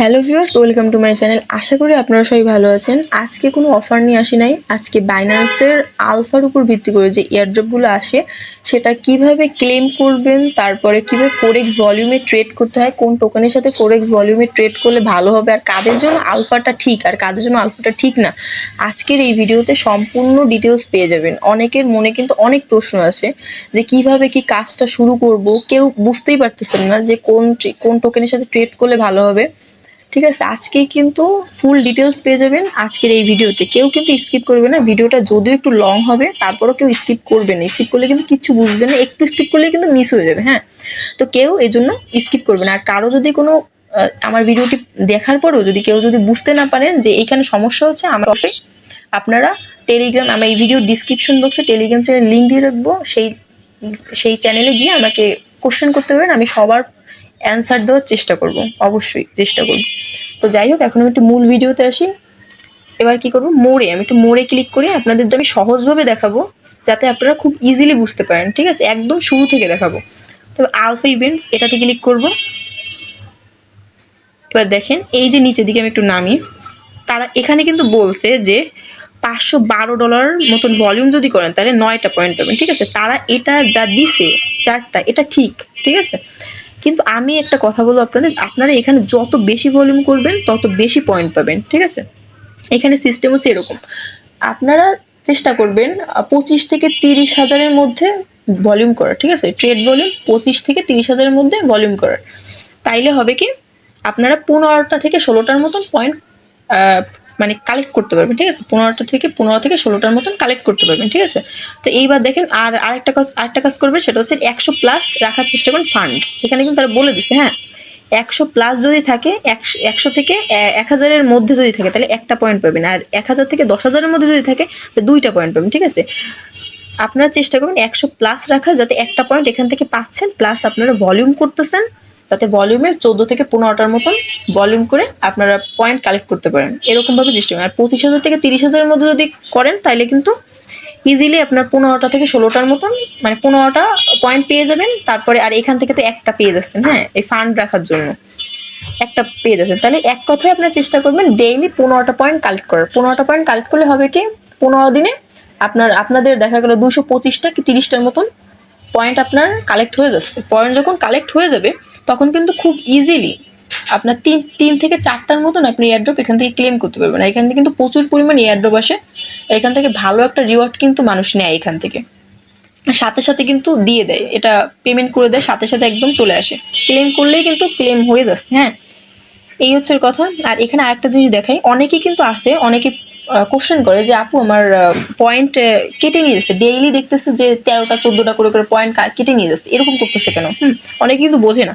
Hello viewers, welcome to my channel. আশা করি আপনারা সবাই ভালো আছেন। আজকে কোনো অফার নিয়ে আসি নাই। আজকে বাইন্যান্সের আলফার উপর ভিত্তি করে যে এয়ারড্রপগুলো আসে সেটা কিভাবে ক্লেম করবেন, তারপরে কিভাবে ফোরেক্স ভলিউমে ট্রেড করতে হয়, কোন টোকেনের সাথে ফোরেক্স ভলিউমে ট্রেড করলে ভালো হবে, আর কাদের জন্য আলফাটা ঠিক আর কাদের জন্য আলফাটা ঠিক না, আজকের এই ভিডিওতে সম্পূর্ণ ডিটেলস পেয়ে যাবেন। অনেকের মনে কিন্তু অনেক প্রশ্ন আছে যে কিভাবে কি কাজটা শুরু করব, কেউ বুঝতেই পারতেছেন না যে কোন টোকেনের সাথে ট্রেড করলে ভালো হবে। ঠিক আছে, আজকে কিন্তু ফুল ডিটেলস পেয়ে যাবেন আজকের এই ভিডিওতে। কেউ কিন্তু স্কিপ করবে না। ভিডিওটা যদিও একটু লং হবে, তারপরও কেউ স্কিপ করবে না। স্কিপ করলে কিন্তু কিচ্ছু বুঝবে না, একটু স্কিপ করলে কিন্তু মিস হয়ে যাবে। হ্যাঁ, তো কেউ এই জন্য স্কিপ করবে না। আর কারো যদি কোনো আমার ভিডিওটি দেখার পরেও যদি কেউ যদি বুঝতে না পারেন যে এইখানে সমস্যা হচ্ছে, আমার অবশ্যই আপনারা টেলিগ্রাম, আমার এই ভিডিও ডিসক্রিপশন বক্সে টেলিগ্রাম চ্যানেল লিঙ্ক দিয়ে রাখবো। সেই চ্যানেলে গিয়ে আমাকে কোশ্চেন করতে পারবেন, আমি সবার অ্যান্সার দেওয়ার চেষ্টা করব, অবশ্যই চেষ্টা করব। তো যাই হোক, এখন আমি একটু মূল ভিডিওতে আসি। এবার কি করব, আমি একটু মোড়ে ক্লিক করি। আপনাদের যে আমি সহজভাবে দেখাবো যাতে আপনারা খুব ইজিলি বুঝতে পারেন। ঠিক আছে, একদম শুরু থেকে দেখাবো। তবে আলফা ইভেন্টস এটাতে ক্লিক করব। এবার দেখেন এই যে নিচের দিকে আমি একটু নামি, তারা এখানে কিন্তু বলছে যে $512 মতন ভলিউম যদি করেন তাহলে 9টা পয়েন্ট পাবেন। ঠিক আছে, তারা এটা যা দিছে 4টা, এটা ঠিক। ঠিক আছে, কিন্তু আমি একটা কথা বলবো আপনারা এখানে যত বেশি ভলিউম করবেন তত বেশি পয়েন্ট পাবেন। ঠিক আছে, এখানে সিস্টেম হচ্ছে এরকম। আপনারা চেষ্টা করবেন 25 থেকে 30 হাজারের মধ্যে ভলিউম করার। ঠিক আছে, ট্রেড ভলিউম 25 থেকে 30 হাজারের মধ্যে ভলিউম করার। তাইলে হবে কি, আপনারা 15টা থেকে 16টার মতন পয়েন্ট মানে কালেক্ট করতে পারবেন। ঠিক আছে, 15 থেকে 16টার মতন কালেক্ট করতে পারবেন। ঠিক আছে, তো এইবার দেখেন আরেকটা কাজ করবেন, সেটা হচ্ছে 100+ রাখার চেষ্টা করুন ফান্ড। এখানে কিন্তু তারা বলে দিচ্ছে, হ্যাঁ, 100+ যদি থাকে, 100 থেকে 1000-এর মধ্যে যদি থাকে তাহলে 1টা পয়েন্ট পাবেন, আর 1000 থেকে 10,000-এর মধ্যে যদি থাকে তো 2টা পয়েন্ট পাবেন। ঠিক আছে, আপনারা চেষ্টা করবেন 100+ রাখার, যাতে 1টা পয়েন্ট এখান থেকে পাচ্ছেন, প্লাস আপনারা ভলিউম করতেছেন, যাতে ভলিউমে 14 থেকে 15টার মতন ভলিউম করে আপনারা পয়েন্ট কালেক্ট করতে পারেন। এরকমভাবে চেষ্টা করেন। আর 25,000 থেকে 30,000-এর মধ্যে যদি করেন তাহলে কিন্তু ইজিলি আপনার 15টা থেকে 16টার মতন, মানে 15টা পয়েন্ট পেয়ে যাবেন। তারপরে আর এখান থেকে তো একটা পেয়ে যাচ্ছেন, হ্যাঁ, এই ফান্ড রাখার জন্য একটা পেয়ে যাচ্ছেন। তাহলে এক কথায় আপনার চেষ্টা করবেন ডেইলি 15টা পয়েন্ট কালেক্ট করার। 15টা পয়েন্ট কালেক্ট করলে হবে কি, 15 দিনে আপনাদের দেখা গেল 225টা কি 30টার মতন পয়েন্ট আপনার কালেক্ট হয়ে যাচ্ছে। পয়েন্ট যখন কালেক্ট হয়ে যাবে তখন কিন্তু খুব ইজিলি আপনার তিন থেকে 4টার মতন আপনি এয়ারড্রপ এখান থেকে ক্লেম করতে পারবেন। এখান থেকে কিন্তু প্রচুর পরিমাণ এয়ারড্রপ আসে, এখান থেকে ভালো একটা রিওয়ার্ড কিন্তু মানুষ নেয় এখান থেকে, সাথে সাথে কিন্তু দিয়ে দেয়, এটা পেমেন্ট করে দেয়, সাথে সাথে একদম চলে আসে। ক্লেম করলেই কিন্তু ক্লেম হয়ে যাচ্ছে। হ্যাঁ, এই হচ্ছে কথা। আর এখানে আরেকটা জিনিস দেখাই, অনেকেই কিন্তু আছে, অনেকে কোশ্চেন করে যে আপু আমার পয়েন্ট কেটে নিয়ে যাচ্ছে, ডেইলি দেখতেছে যে 13টা 14টা করে করে পয়েন্ট কেটে নিয়ে যাচ্ছে, এরকম করতেছে কেন? অনেকে কিন্তু বোঝে না।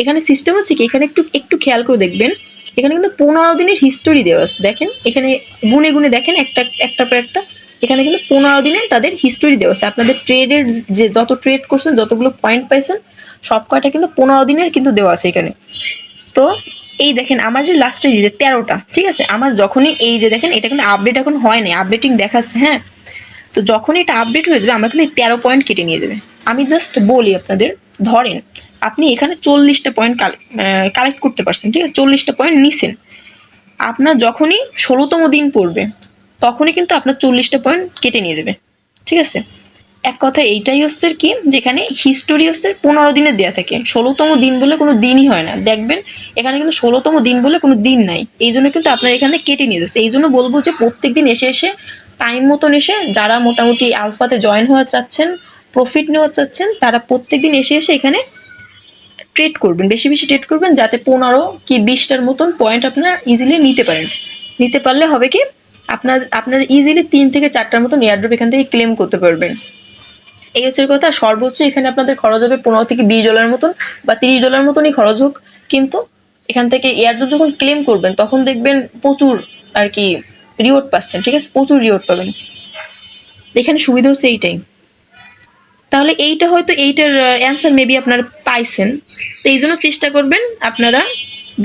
এখানে সিস্টেম হচ্ছে কি, এখানে একটু একটু খেয়াল করে দেখবেন, এখানে কিন্তু 15 দিনের হিস্টোরি দেওয়া আছে। দেখেন এখানে গুনে গুনে দেখেন, একটা পর একটা এখানে কিন্তু 15 দিনে তাদের হিস্টোরি দেওয়া আছে। আপনাদের ট্রেডের যে যত ট্রেড করছেন, যতগুলো পয়েন্ট পাইছেন, সব কয়টা কিন্তু 15 দিনের কিন্তু দেওয়া আছে এখানে। তো এই দেখেন আমার যে লাস্টের যে 13টা, ঠিক আছে, আমার যখনই এই যে দেখেন এটা কিন্তু আপডেট এখন হয় নাই, আপডেটিং দেখাচ্ছে। হ্যাঁ, তো যখনই এটা আপডেট হয়ে যাবে আমার কিন্তু 13 পয়েন্ট কেটে নিয়ে যাবে। আমি জাস্ট বলি আপনাদের, ধরেন আপনি এখানে 40টা পয়েন্ট কালেক্ট করতে পারছেন। ঠিক আছে, 40টা পয়েন্ট নিছেন, আপনার যখনই 16তম দিন পড়বে তখনই কিন্তু আপনার 40টা পয়েন্ট কেটে নিয়ে যাবে। ঠিক আছে, এক কথা এইটাই হচ্ছে কি, যেখানে হিস্টোরি হচ্ছে 15 দিনের দেওয়া থাকে, 16তম দিন বলে কোনো দিনই হয় না। দেখবেন এখানে কিন্তু 16তম দিন বলে কোনো দিন নাই, এই জন্য কিন্তু আপনার এখানে কেটে নিয়ে যাচ্ছে। এই জন্য বলবো যে প্রত্যেক দিন এসে এসে টাইম মতন এসে, যারা মোটামুটি আলফাতে জয়েন হওয়া চাচ্ছেন, প্রফিট নেওয়া চাচ্ছেন, তারা প্রত্যেক দিন এসে এসে এখানে ট্রেড করবেন, বেশি বেশি ট্রেড করবেন, যাতে 15 কি 20টার মতন পয়েন্ট আপনার ইজিলি নিতে পারেন। নিতে পারলে হবে কি, আপনার ইজিলি 3 থেকে 4টার মতন এয়ারড্রপ এখান থেকে ক্লেম করতে পারবেন। এই হচ্ছে কথা। সর্বোচ্চ এখানে আপনাদের খরচ হবে $15 থেকে $20 মতন, বা $30 মতনই খরচ হোক, কিন্তু এখান থেকে এয়ারড্রপ যখন ক্লেম করবেন তখন দেখবেন প্রচুর আর কি রিওয়ার্ড পাচ্ছেন। ঠিক আছে, প্রচুর রিওয়ার্ড পাবেন। এখানে সুবিধা হচ্ছে এইটাই। তাহলে এইটা হয়তো এইটার অ্যান্সার মেবি আপনারা পাইছেন। তো এই জন্য চেষ্টা করবেন আপনারা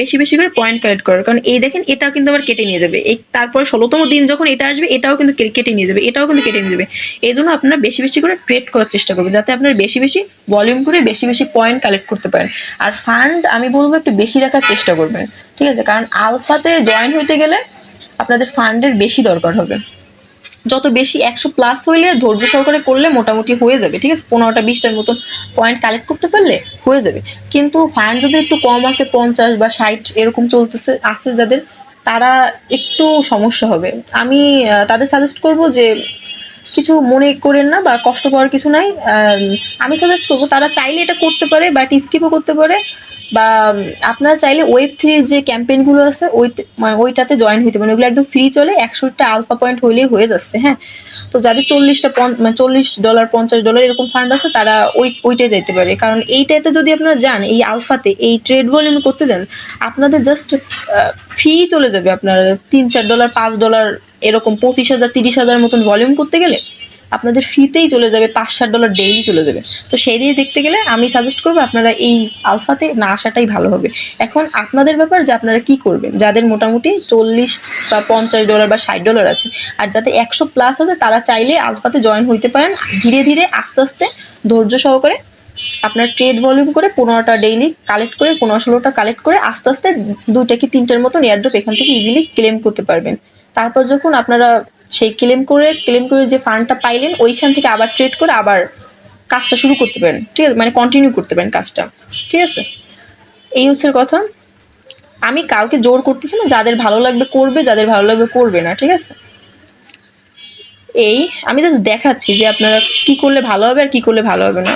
বেশি বেশি করে পয়েন্ট কালেক্ট করার, কারণ এই দেখেন এটাও কিন্তু আবার কেটে নিয়ে যাবে, এই তারপর 16তম দিন যখন এটা আসবে এটাও কিন্তু কেটে নিয়ে যাবে, এটাও কিন্তু কেটে নিয়ে যাবে। এই জন্য আপনারা বেশি বেশি করে ট্রেড করার চেষ্টা করবেন, যাতে আপনারা বেশি বেশি ভলিউম করে বেশি বেশি পয়েন্ট কালেক্ট করতে পারেন। আর ফান্ড আমি বলবো একটু বেশি রাখার চেষ্টা করবেন, ঠিক আছে, কারণ আলফাতে জয়েন হইতে গেলে আপনাদের ফান্ডের বেশি দরকার হবে। যত বেশি 100+ হইলে ধৈর্য সহকারে করলে মোটামুটি হয়ে যাবে, ঠিক আছে, 15টা 20টার মতন পয়েন্ট কালেক্ট করতে পারলে হয়ে যাবে। কিন্তু ফান্ড যদি একটু কম আছে, 50 বা 60 এরকম চলতেছে আছে যাদের, তারা একটু সমস্যা হবে। আমি তাদের সাজেস্ট করব যে কিছু মনে করেন না বা কষ্ট পাওয়ার কিছু নাই। আমি সাজেস্ট করবো তারা চাইলে এটা করতে পারে, বাট স্কিপও করতে পারে, বা আপনারা চাইলে Web3 যে ক্যাম্পেইনগুলো আছে ওইটাতে জয়েন হইতে পারেন। ওগুলো একদম ফ্রি চলে, 100টা আলফা পয়েন্ট হইলেই হয়ে যাচ্ছে। হ্যাঁ, তো যাদের $40 $50 এরকম ফান্ড আছে তারা ওইটাই যাইতে পারে, কারণ এইটাতে যদি আপনারা যান, এই আলফাতে এই ট্রেড ভলিউম করতে যান, আপনাদের জাস্ট ফি চলে যাবে আপনার $3-4 $5 এরকম 25,000 30,000 মতন ভলিউম করতে গেলে আপনাদের ফিতেই চলে যাবে $5-7 ডেইলি চলে যাবে। তো সেই দিয়ে দেখতে গেলে আমি সাজেস্ট করবো আপনারা এই আলফাতে না আসাটাই ভালো হবে। এখন আপনাদের ব্যাপার যে আপনারা কি করবেন, যাদের মোটামুটি $40 বা $50 বা $60 আছে, আর যাদের 100+ আছে তারা চাইলে আলফাতে জয়েন হইতে পারেন। ধীরে ধীরে আস্তে আস্তে ধৈর্য সহকারে আপনার ট্রেড ভলিউম করে 15টা ডেইলি কালেক্ট করে 15-16টা কালেক্ট করে আস্তে আস্তে 2টা কি 3টার মতন এয়ারড্রপ এখান থেকে ইজিলি ক্লেম করতে পারবেন। তারপর যখন আপনারা সেই ক্লেম করে যে ফান্ডটা পাইলেন, ওইখান থেকে আবার ট্রেড করে আবার কাজটা শুরু করতে পারেন, ঠিক আছে, মানে কন্টিনিউ করতে পারেন কাজটা, ঠিক আছে। এই হচ্ছে কথা। আমি কাউকে জোর করতেছি না, যাদের ভালো লাগবে করবে, যাদের ভালো লাগবে করবে না, ঠিক আছে। এই আমি জাস্ট দেখাচ্ছি যে আপনারা কি করলে ভালো হবে আর কি করলে ভালো হবে না।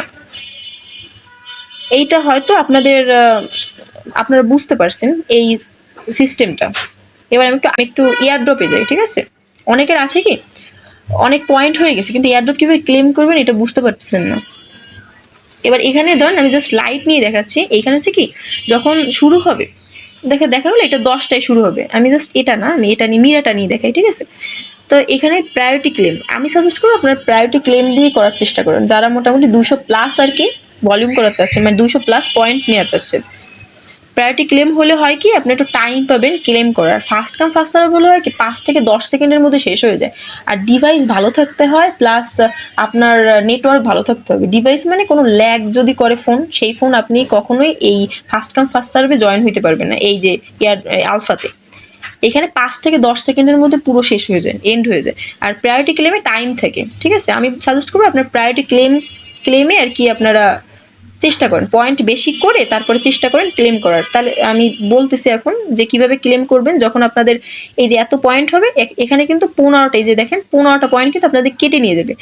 এইটা হয়তো আপনারা বুঝতে পারছেন এই সিস্টেমটা। এবার আমি একটু এয়ারড্রপে যাই, ঠিক আছে। অনেকের আছে কি অনেক পয়েন্ট হয়ে গেছে, কিন্তু এয়ারড্রপ কীভাবে ক্লেম করবেন এটা বুঝতে পারতেছেন না। এবার এখানে ধরেন আমি জাস্ট লাইট নিয়ে দেখাচ্ছি। এইখানে হচ্ছে কি যখন শুরু হবে দেখা হলো এটা 10টায় শুরু হবে, আমি জাস্ট এটা না, আমি এটা নিয়ে মিরাটা নিয়ে দেখাই, ঠিক আছে। তো এখানে প্রায়োরিটি ক্লেম আমি সাজেস্ট করবো আপনার প্রায়োরিটি ক্লেম দিয়ে করার চেষ্টা করুন, যারা মোটামুটি 200+ আর কি ভলিউম করা চাচ্ছেন, মানে 200+ পয়েন্ট নেওয়া চাচ্ছেন। প্রায়োরিটি ক্লেম হলে হয় কি আপনি একটু টাইম পাবেন ক্লেম করার। ফার্স্ট কাম ফার্স্ট সার্ভ হলে হয় কি 5 থেকে 10 সেকেন্ডের মধ্যে শেষ হয়ে যায়। আর ডিভাইস ভালো থাকতে হয়, প্লাস আপনার নেটওয়ার্ক ভালো থাকতে হবে। ডিভাইস মানে কোনো ল্যাগ যদি করে ফোন, সেই ফোন আপনি কখনোই এই first come first serve join হইতে পারবেন না। এই যে আলফাতে এখানে 5 থেকে 10 সেকেন্ডের মধ্যে পুরো শেষ হয়ে যায়, এন্ড হয়ে যায়। আর প্রায়োরিটি ক্লেমে টাইম থাকে, ঠিক আছে। আমি সাজেস্ট করবো আপনার প্রায়োরিটি ক্লেমে আর কি আপনারা চেষ্টা করেন, পয়েন্ট বেশি করে তারপরে চেষ্টা করেন ক্লেম করার। তাহলে আমি বলতেছি এখন যে কিভাবে ক্লেম করবেন। যখন আপনাদের এই যে এত পয়েন্ট হবে, এখানে কিন্তু 15টা, এই যে দেখেন 15টা পয়েন্ট কিন্তু আপনাদের কেটে নিয়ে যাবে।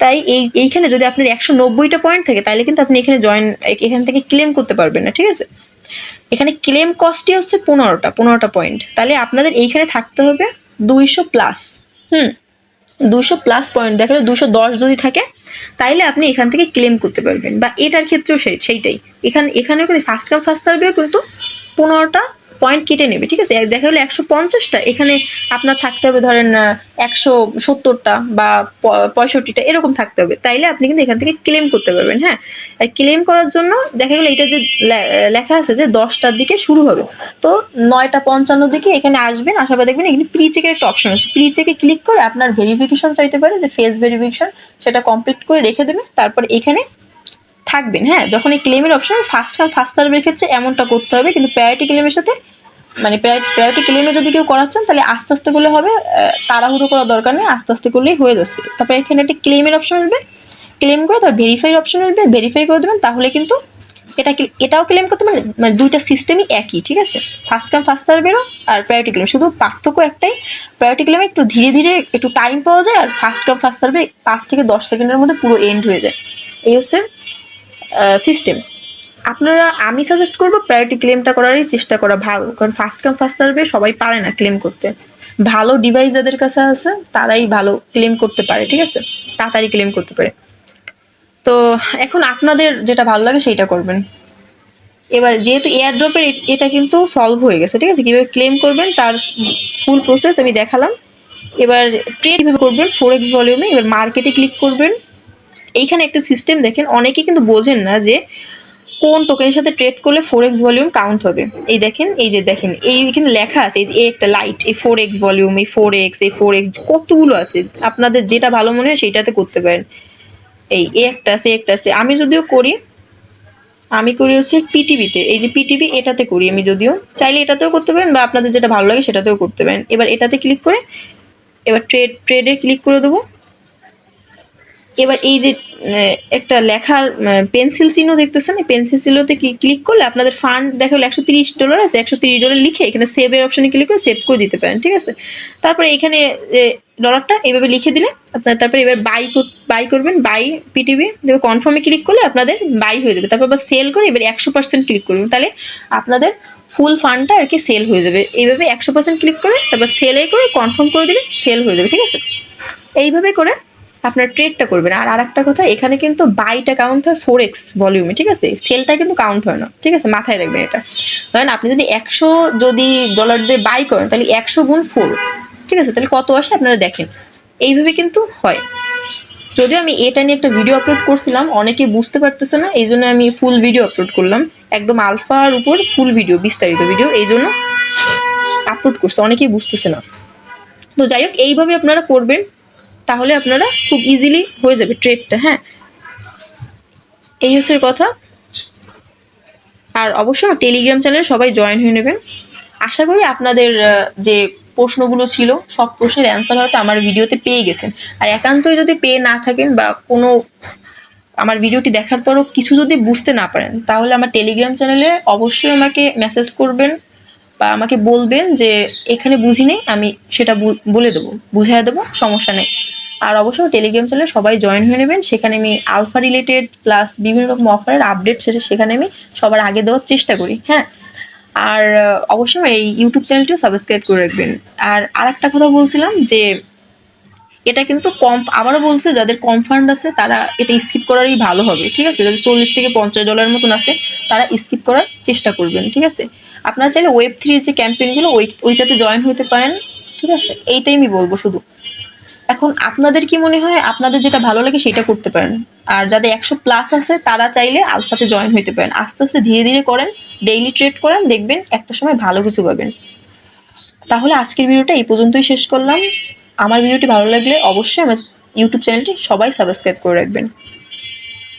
তাই এইখানে যদি আপনার 190টা পয়েন্ট থাকে তাহলে কিন্তু আপনি এখান থেকে ক্লেম করতে পারবেন না, ঠিক আছে। এখানে ক্লেম কস্টই হচ্ছে 15টা পয়েন্ট। তাহলে আপনাদের এইখানে থাকতে হবে 200+। 200+ পয়েন্ট দেখালে 210 যদি থাকে তাইলে আপনি এখান থেকে ক্লেম করতে পারবেন। বা এটার ক্ষেত্রেও সেইটাই, এখানেও কিন্তু ফার্স্ট কাম ফার্স্ট সার্ভেও কিন্তু 15টা পয়েন্ট কেটে নেবে, ঠিক আছে। দেখা হলো 150টা, এখানে আপনার থাকতে হবে ধরেন 170টা বা 65টা এরকম থাকতে হবে, তাইলে আপনি কিন্তু এখান থেকে ক্লেম করতে পারবেন। হ্যাঁ, আর ক্লেম করার জন্য দেখা গেলো এটা যে লেখা আছে যে 10টার দিকে শুরু হবে, তো 9:55 দিকে এখানে আসবেন, আসার পর দেখবেন এখানে প্রি চেকের একটা অপশন আছে। প্রি চেকে ক্লিক করে আপনার ভেরিফিকেশন চাইতে পারে, যে ফেস ভেরিফিকেশন, সেটা কমপ্লিট করে রেখে দেবেন, তারপর এখানে থাকবেন। হ্যাঁ, যখন এই ক্লেমের অপশন ফার্স্ট কাম ফার্স্ট সার্ভের ক্ষেত্রে এমনটা করতে হবে, কিন্তু প্রায়োরিটি ক্লেমের সাথে মানে প্রায়োরিটি ক্লেমে যদি কেউ করাচ্ছেন তাহলে আস্তে আস্তে করলে হবে, তাড়াহুড়ো করার দরকার নেই, আস্তে আস্তে করলেই হয়ে যাচ্ছে। তারপরে এখানে একটা ক্লেমের অপশন আসবে, ক্লেম করে তারপর ভেরিফাইয়ের অপশন আসবে, ভেরিফাই করে দেবেন, তাহলে কিন্তু এটাও ক্লেম করতে মানে দুইটা সিস্টেমই একই, ঠিক আছে। ফার্স্ট কাম ফার্স্ট সার্ভেরও আর প্রায়োরিটি ক্লেম, শুধু পার্থক্য একটাই, প্রায়োরিটি ক্লেমে একটু ধীরে ধীরে একটু টাইম পাওয়া যায়, আর ফার্স্ট কাম ফার্স্ট সার্ভে 5 থেকে 10 সেকেন্ডের মধ্যে পুরো এন্ড হয়ে যায়। এই হচ্ছে সিস্টেম। আমি সাজেস্ট করবো প্রায়োরিটি ক্লেমটা করারই চেষ্টা করা ভালো, কারণ ফার্স্ট কাম ফার্স্ট সার্ভে সবাই পারে না ক্লেম করতে। ভালো ডিভাইস যাদের কাছে আছে তারাই ভালো ক্লেম করতে পারে, ঠিক আছে, তাড়াতাড়ি ক্লেম করতে পারে। তো এখন আপনাদের যেটা ভালো লাগে সেইটা করবেন। এবার যেহেতু এয়ারড্রপের এটা কিন্তু সলভ হয়ে গেছে, ঠিক আছে, কীভাবে ক্লেম করবেন তার ফুল প্রসেস আমি দেখালাম। এবার ট্রেড কীভাবে করবেন ফরেক্স ভলিউমে, এবার মার্কেটে ক্লিক করবেন। এইখানে একটা সিস্টেম দেখেন, অনেকে কিন্তু বোঝেন না যে কোন টোকেনের সাথে ট্রেড করলে 4x ভলিউম কাউন্ট হবে। এই দেখেন, এই যে দেখেন, এই এখানে লেখা আছে, এই যে একটা লাইট, এই 4x ভলিউম, এই 4x, এই 4x, কতগুলো আছে। আপনাদের যেটা ভালো মনে হয় সেইটাতে করতে পারেন। এই একটা আছে, একটা আছে। আমি যদিও করি, আমি করি হচ্ছে পিটিভিতে। এই যে পিটিভি, এটাতে করি আমি। যদিও চাইলে এটাতেও করতে পারেন বা আপনাদের যেটা ভালো লাগে সেটাতেও করতে পারেন। এবার এটাতে ক্লিক করে এবার ট্রেডে ক্লিক করে দেবো। এবার এই যে একটা লেখার পেন্সিল চিহ্ন দেখতেছেন, এই পেন্সিল চিহ্নতে ক্লিক করলে আপনাদের ফান্ড দেখা হলো $130 আছে। $130 লিখে এখানে সেভের অপশনে ক্লিক করে সেভ করে দিতে পারেন, ঠিক আছে। তারপরে এখানে ডলারটা এইভাবে লিখে দিলে আপনার, তারপরে এবার বাই করবেন, বাই পিটিভি দেবে, কনফার্মে ক্লিক করলে আপনাদের বাই হয়ে যাবে। তারপর আবার সেল করে এবার 100% ক্লিক করবেন, তাহলে আপনাদের ফুল ফান্ডটা আর কি সেল হয়ে যাবে। এইভাবে 100% ক্লিক করে তারপর সেলে করে কনফার্ম করে দিলে সেল হয়ে যাবে, ঠিক আছে। এইভাবে করে আপনার ট্রেডটা করবেন। আর আরেকটা কথা, এখানে কিন্তু বাইটা কাউন্ট হয় 4x ভলিউমে, ঠিক আছে। সেলটা কিন্তু কাউন্ট হয় না, ঠিক আছে, মাথায় রাখবেন এটা। ধরেন আপনি যদি $100 দিয়ে বাই করেন, তাহলে 100 গুণ 4, ঠিক আছে, তাহলে কত আসে আপনারা দেখেন। এইভাবে কিন্তু হয়। যদিও আমি এটা নিয়ে একটা ভিডিও আপলোড করছিলাম, অনেকে বুঝতে পারতেছে না, এই জন্য আমি ফুল ভিডিও আপলোড করলাম, একদম আলফার উপর ফুল ভিডিও, বিস্তারিত ভিডিও, এই জন্য আপলোড করছে, অনেকেই বুঝতেছে না। তো যাই হোক, এইভাবে আপনারা করবেন, তাহলে আপনারা খুব ইজিলি হয়ে যাবে ট্রেডটা। হ্যাঁ, এই হচ্ছে কথা। আর অবশ্যই আমার টেলিগ্রাম চ্যানেলে সবাই জয়েন হয়ে নেবেন। আশা করি আপনাদের যে প্রশ্নগুলো ছিল সব প্রশ্নের অ্যান্সার হয়তো আমার ভিডিওতে পেয়ে গেছেন। আর একান্তই যদি পেয়ে না থাকেন বা কোনো আমার ভিডিওটি দেখার পরও কিছু যদি বুঝতে না পারেন, তাহলে আমার টেলিগ্রাম চ্যানেলে অবশ্যই আমাকে মেসেজ করবেন বা আমাকে বলবেন যে এখানে বুঝি নেই, আমি সেটা বলে দেবো, বুঝিয়ে দেবো, সমস্যা নেই। আর অবশ্যই টেলিগ্রাম চ্যানেলে সবাই জয়েন হয়ে নেবেন, সেখানে আমি আলফা রিলেটেড প্লাস বিভিন্ন রকম অফারের আপডেট সেখানে আমি সবার আগে দেওয়ার চেষ্টা করি। হ্যাঁ, আর অবশ্যই এই ইউটিউব চ্যানেলটিও সাবস্ক্রাইব করে রাখবেন। আর আরেকটা কথা বলছিলাম যে এটা কিন্তু আবারও বলছে, যাদের কম ফান্ড আছে তারা এটা স্কিপ করারই ভালো হবে, ঠিক আছে। যাদের $40 থেকে $50 মতন আছে তারা স্কিপ করার চেষ্টা করবেন, ঠিক আছে। আপনারা চাইলে Web3 যে ক্যাম্পেইনগুলো ওইটাতে জয়েন হতে পারেন, ঠিক আছে। এইটাই আমি বলবো শুধু। এখন আপনাদের কি মনে হয়, আপনাদের যেটা ভালো লাগে সেটা করতে পারেন। আর যাদের 100+ আছে তারা চাইলে আলফাতে জয়েন হতে পারেন। আস্তে আস্তে ধীরে ধীরে করেন, ডেইলি ট্রেড করেন, দেখবেন একটা সময় ভালো কিছু পাবেন। তাহলে আজকের ভিডিওটা এই পর্যন্তই শেষ করলাম। আমার ভিডিওটি ভালো লাগলে অবশ্যই আমার ইউটিউব চ্যানেলটি সবাই সাবস্ক্রাইব করে রাখবেন।